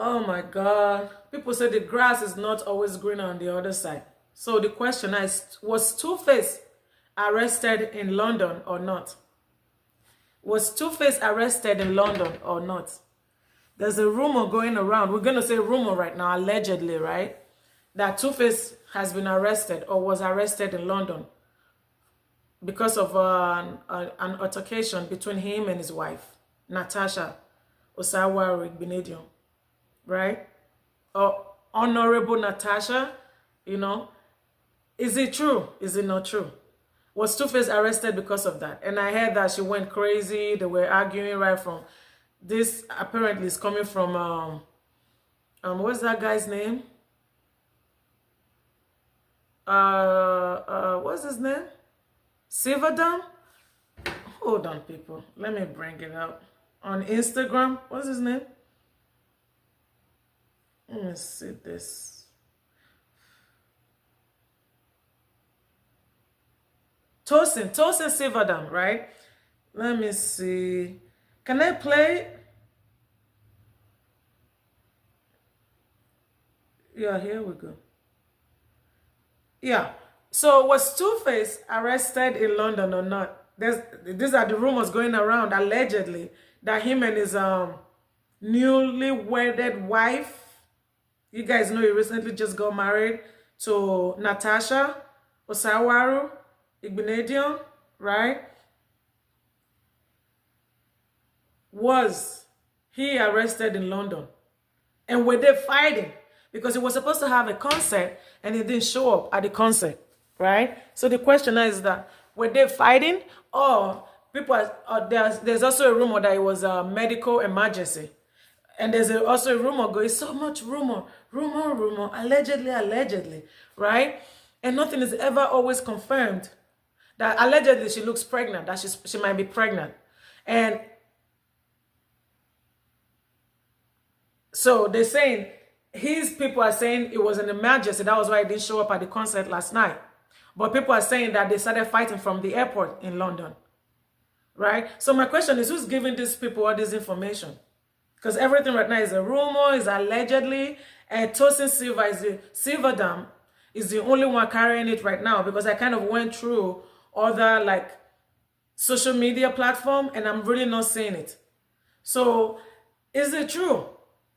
Oh my God. People say the grass is not always green on the other side. So the question is, was Two-Face arrested in London or not? Was Two-Face arrested in London or not? There's a rumor going around. We're going to say rumor right now, allegedly, right? That Two-Face has been arrested or was arrested in London because of an altercation between him and his wife, Natasha Osawaru, right? Or Honorable Natasha, you know. Is it true? Is it not true? Was Two-Face arrested because of that? And I heard that she went crazy. They were arguing right from this. Apparently, is coming from what's that guy's name? What's his name? Silverdam? Hold on, people. Let me bring it up on Instagram. What's his name? Let me see this. Tosin Silverdam, right? Let me see. Can I play? Yeah, here we go. Yeah. So was Two-Face arrested in London or not? These are the rumors going around, allegedly, that him and his newly wedded wife, you guys know he recently just got married to Natasha Osawaru, Igbinedion, right? Was he arrested in London? And were they fighting? Because he was supposed to have a concert and he didn't show up at the concert, right? So the question is that, were they fighting? Or there's also a rumor that it was a medical emergency. And there's also a rumor going, so much rumor, allegedly, right? And nothing is ever always confirmed. That allegedly she looks pregnant, that she might be pregnant. And so they're saying, his people are saying it was an emergency. That was why he didn't show up at the concert last night. But people are saying that they started fighting from the airport in London, right? So my question is, who's giving these people all this information? Because everything right now is a rumor, is allegedly, and Tosin Silverdam is the only one carrying it right now, because I kind of went through other like social media platform and I'm really not seeing it. So is it true?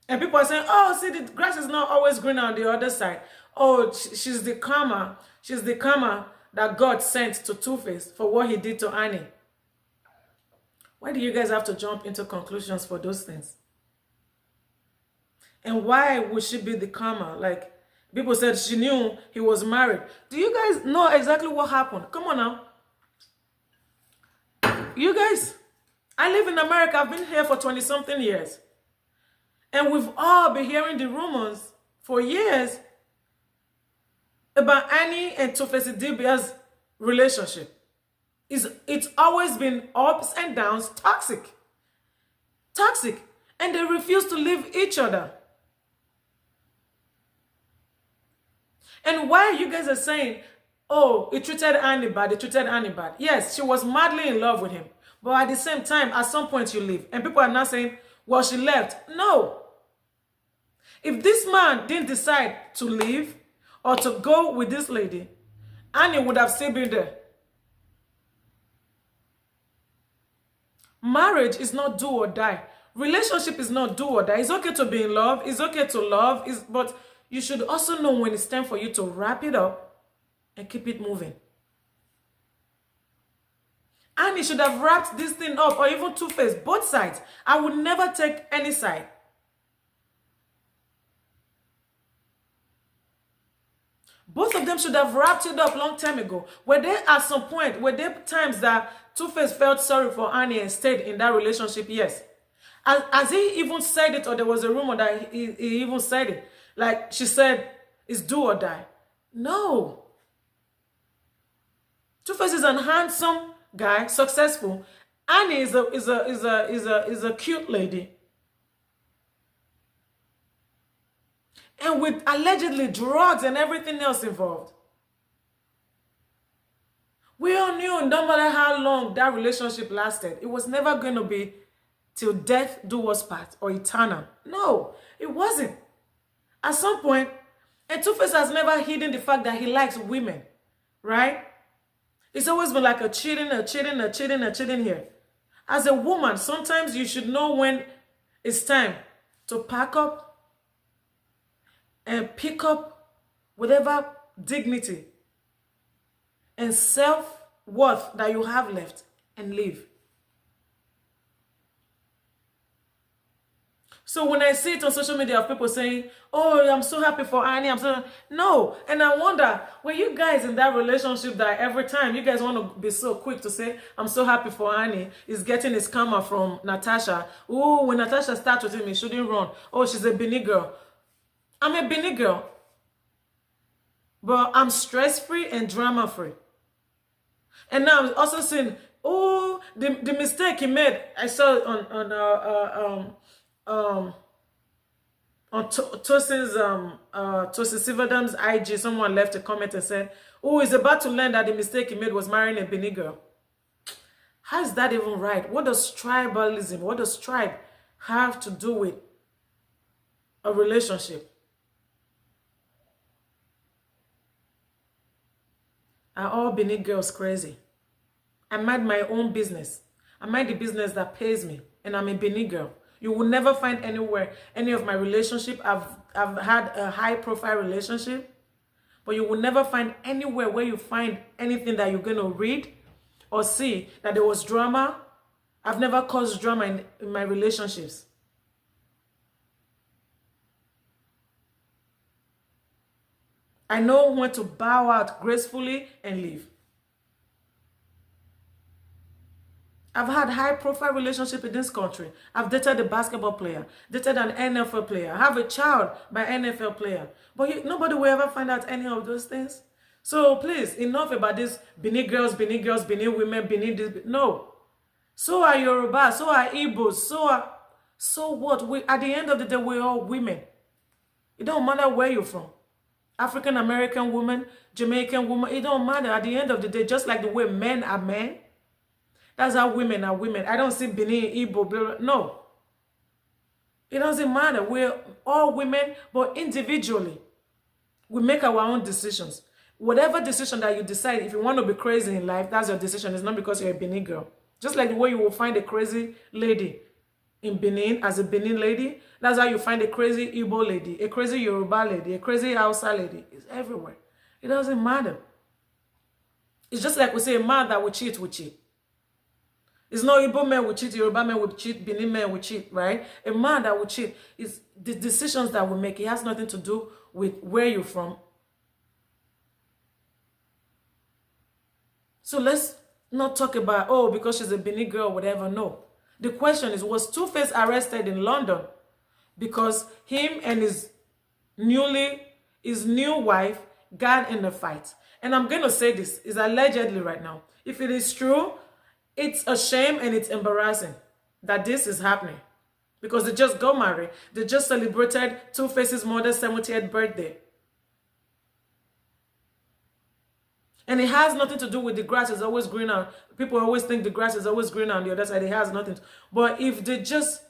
And people are saying, oh, see, the grass is not always green on the other side. Oh, she's the karma. She's the karma that God sent to Two-Face for what he did to Annie. Why do you guys have to jump into conclusions for those things? And why would she be the karma? Like, people said she knew he was married. Do you guys know exactly what happened? Come on now. You guys, I live in America. I've been here for 20-something years. And we've all been hearing the rumors for years about Annie and Two-Face Idibia's relationship. It's always been ups and downs, toxic. And they refuse to leave each other. And why you guys are saying, oh, he treated Annie bad, Yes, she was madly in love with him. But at the same time, at some point you leave. And people are now saying, well, she left. No. If this man didn't decide to leave or to go with this lady, Annie would have still been there. Marriage is not do or die. Relationship is not do or die. It's okay to be in love. It's okay to love. But you should also know when it's time for you to wrap it up and keep it moving. Annie should have wrapped this thing up, or even Two-Face, both sides. I would never take any side. Both of them should have wrapped it up long time ago. Were there at some point, were there times that Two-Face felt sorry for Annie and stayed in that relationship? Yes. As he even said it, or there was a rumor that he even said it. Like she said, it's do or die. No. Two-Face is a handsome guy, successful. Annie is a cute lady. And with allegedly drugs and everything else involved. We all knew, no matter how long that relationship lasted, it was never going to be till death do us part or eternal. No, it wasn't. At some point, and Two-Face has never hidden the fact that he likes women, right? It's always been like a cheating here. As a woman, sometimes you should know when it's time to pack up and pick up whatever dignity and self-worth that you have left and leave. So when I see it on social media of people saying, oh, I'm so happy for Annie, no. And I wonder, were you guys in that relationship that every time you guys want to be so quick to say, I'm so happy for Annie, is getting his karma from Natasha. Oh, when Natasha starts with him, he shouldn't run. Oh, she's a Benin girl. I'm a Benin girl. But I'm stress-free and drama-free. And now I'm also saying, oh, the mistake he made, I saw it on Tosin's Tosin Silverdam's IG, someone left a comment and said, oh, he's about to learn that the mistake he made was marrying a Benin girl. How is that even right? What does tribalism, what does tribe have to do with a relationship? Are all Benin girls crazy? I mind my own business. I mind the business that pays me, and I'm a Benin girl. You will never find anywhere, any of my relationship, I've had a high profile relationship, but you will never find anywhere where you find anything that you're going to read or see that there was drama. I've never caused drama in my relationships. I know when to bow out gracefully and leave. I've had high-profile relationship in this country. I've dated a basketball player, dated an NFL player. I have a child by an NFL player. But nobody will ever find out any of those things. So please, enough about this Benin girls, Benin women, Benin this. No. So are Yoruba, so are Igbos, so what? At the end of the day, we're all women. It don't matter where you're from. African-American woman, Jamaican woman, it don't matter. At the end of the day, just like the way men are men, that's how women are women. I don't see Benin, Igbo, no. It doesn't matter. We're all women, but individually, we make our own decisions. Whatever decision that you decide, if you want to be crazy in life, that's your decision. It's not because you're a Benin girl. Just like the way you will find a crazy lady in Benin as a Benin lady, that's how you find a crazy Igbo lady, a crazy Yoruba lady, a crazy Hausa lady. It's everywhere. It doesn't matter. It's just like we say, a man that will cheat, will cheat. It's not Igbo men will cheat, Yoruba men will cheat, Benin men will cheat, right? A man that will cheat is the decisions that we make. It has nothing to do with where you're from. So let's not talk about, oh, because she's a Benin girl or whatever. No. The question is, was Two-Face arrested in London because him and his new wife got in a fight? And I'm going to say this, is allegedly right now. If it is true, it's a shame and it's embarrassing that this is happening. Because they just got married. They just celebrated Two-Face's mother's 70th birthday. And it has nothing to do with the grass is always green on. People always think the grass is always green on the other side. It has nothing. But if this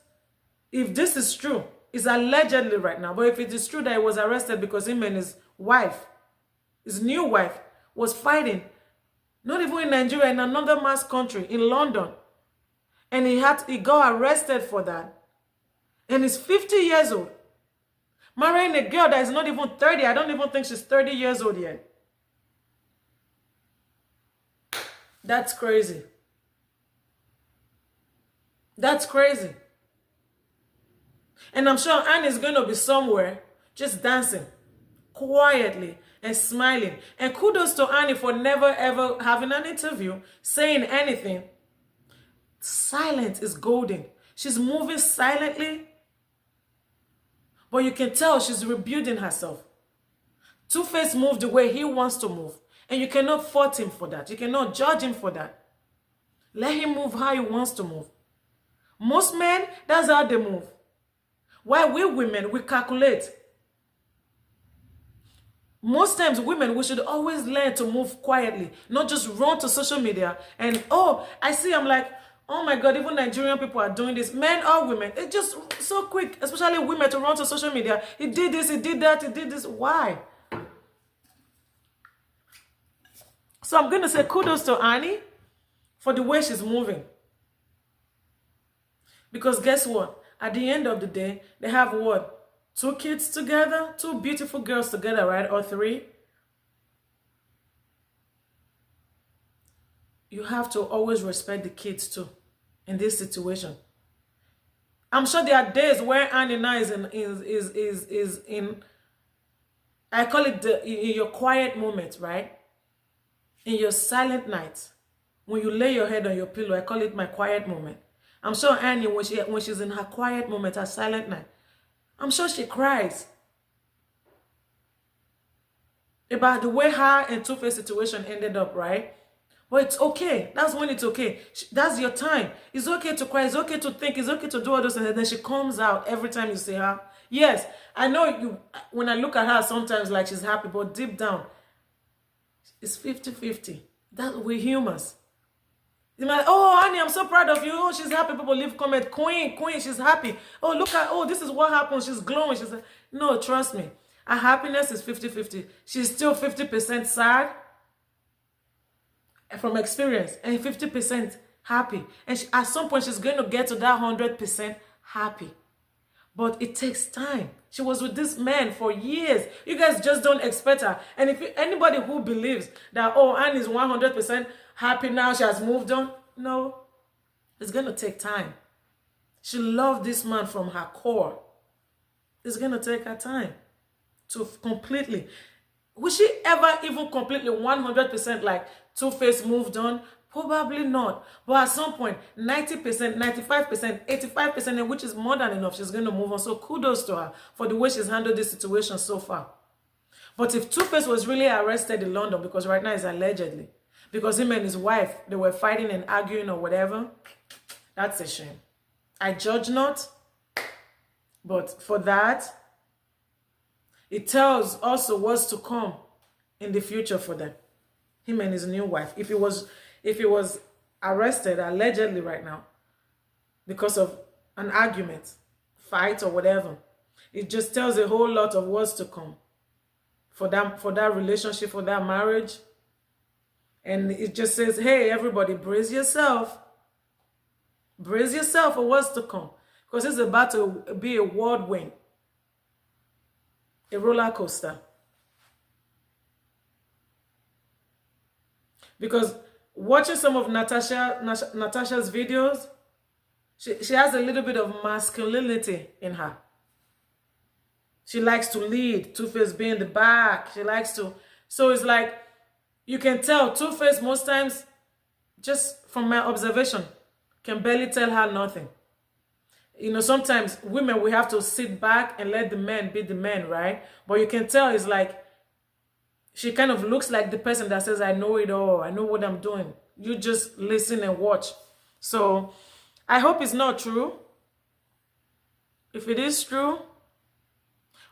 is true, it's allegedly right now. But if it is true that he was arrested because him and his wife, his new wife, was fighting, not even in Nigeria, in another mass country, in London, and he got arrested for that, and he's 50 years old, marrying a girl that is not even 30. I don't even think she's 30 years old yet. That's crazy. That's crazy. And I'm sure Anne is going to be somewhere just dancing quietly and smiling. And kudos to Annie for never ever having an interview, saying anything. Silence is golden. She's moving silently, but you can tell she's rebuilding herself. Two-Face moved the way he wants to move. And you cannot fault him for that. You cannot judge him for that. Let him move how he wants to move. Most men, that's how they move. While we women, we calculate. Most times, women, we should always learn to move quietly. Not just run to social media and, oh, I see, I'm like, Oh my God, even Nigerian people are doing this. Men or women. It's just so quick, especially women, to run to social media. He did this, he did that, he did this. Why? So I'm going to say kudos to Annie for the way she's moving. Because guess what? At the end of the day, they have what? 2 kids together? 2 beautiful girls together, right? Or 3? You have to always respect the kids too in this situation. I'm sure there are days where Annie now is in I call it in your quiet moment, right? In your silent night. When you lay your head on your pillow, I call it my quiet moment. I'm sure Annie, when she's in her quiet moment, her silent night, I'm sure she cries about the way her and Two-Face situation ended up, right? But it's okay. That's when it's okay. That's your time. It's okay to cry. It's okay to think. It's okay to do all those things. And then she comes out every time you see her. Yes, I know you. When I look at her, sometimes like she's happy, but deep down, it's 50-50. We're humans. You're like, oh, Annie, I'm so proud of you. Oh, she's happy. People leave comment. Queen, she's happy. Oh, look at, oh, this is what happened. She's glowing. She's like, no, trust me. Her happiness is 50-50. She's still 50% sad from experience and 50% happy. And at some point, she's going to get to that 100% happy. But it takes time. She was with this man for years. You guys just don't expect her. And if anybody who believes that, oh, Anne is 100% happy now, she has moved on, no. It's going to take time. She loved this man from her core. It's going to take her time to completely. Will she ever even completely 100% like Two-Face moved on? Probably not. But at some point, 90%, 95%, 85%, which is more than enough, she's going to move on. So kudos to her for the way she's handled this situation so far. But if Two-Face was really arrested in London, because right now it's allegedly, because him and his wife, they were fighting and arguing or whatever, that's a shame. I judge not, but for that, it tells also what's to come in the future for them. Him and his new wife. If he was arrested allegedly right now because of an argument, fight or whatever, it just tells a whole lot of what's to come for that relationship, for that marriage. And it just says, hey, everybody, brace yourself. Brace yourself for what's to come. Because it's about to be a whirlwind, a roller coaster. Because watching some of Natasha's videos, she has a little bit of masculinity in her. She likes to lead, Two-Face being the back. She likes to. So it's like, you can tell Two-Face most times, just from my observation, can barely tell her nothing. You know, sometimes women, we have to sit back and let the men be the men, right? But you can tell it's like, she kind of looks like the person that says, I know it all. I know what I'm doing. You just listen and watch. So I hope it's not true. If it is true,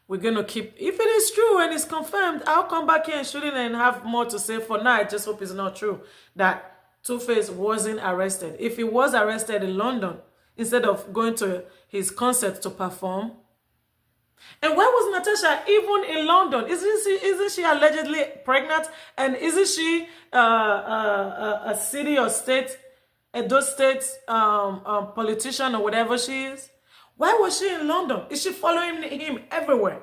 we're going to keep. If it is true and it's confirmed, I'll come back here and shoot it and have more to say. For now, I just hope it's not true that Two-Face wasn't arrested. If he was arrested in London, instead of going to his concert to perform. And why was Natasha even in London? Isn't she allegedly pregnant? And isn't she a city or state, Edo State politician or whatever she is? Why was she in London? Is she following him everywhere?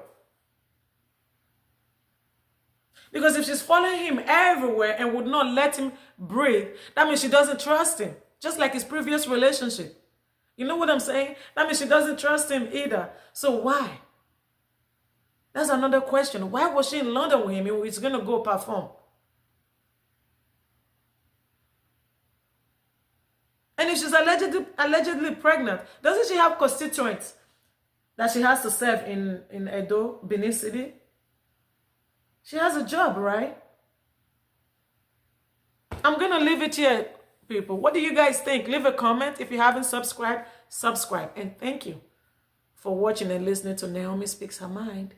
Because if she's following him everywhere and would not let him breathe, that means she doesn't trust him. Just like his previous relationship. You know what I'm saying? That means she doesn't trust him either. So why? That's another question. Why was she in London with him if he's going to go perform? And if she's allegedly pregnant, doesn't she have constituents that she has to serve in Edo, Benin City? She has a job, right? I'm going to leave it here, people. What do you guys think? Leave a comment. If you haven't subscribed, subscribe. And thank you for watching and listening to Naomi Speaks Her Mind.